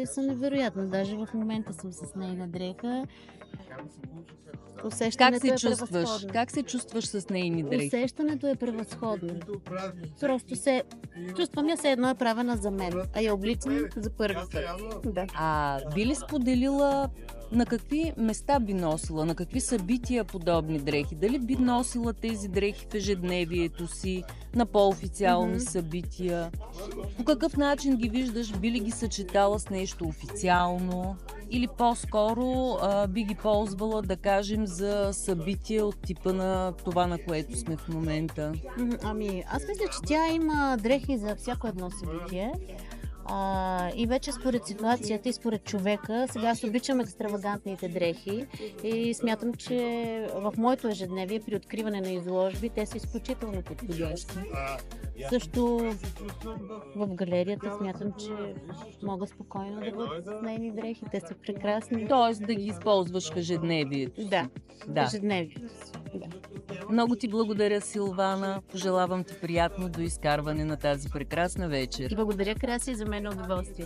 дрехите са невероятни. Даже в момента съм с нейна дреха. Как Усещането се е чувстваш? превъзходно. Как се чувстваш с нейни дрехи? Усещането е превъзходно. Просто се чувствам я все едно е правена за мен, а я обличам за първи път. Да. Би ли споделила на какви места би носила, на какви събития подобни дрехи? Дали би носила тези дрехи в ежедневието си, на по-официални събития? По какъв начин ги виждаш? Би ли ги съчетала с нещо официално? Или по-скоро би ги ползвала, да кажем, за събития от типа на това, на което сме в момента? Ами, аз мисля, че тя има дрехи за всяко едно събитие. И вече според ситуацията и според човека, сега аз обичам екстравагантните дрехи и смятам, че в моето ежедневие при откриване на изложби те са изключително подходящи. Също в галерията смятам, че мога спокойно да бъда с нейни дрехи. Те са прекрасни. Тоест да ги използваш в ежедневието. Да, Да. ежедневието си. Да. Много ти благодаря, Силвана. Пожелавам ти приятно до изкарване на тази прекрасна вечер. Благодаря, Краси, за мен е удоволствие.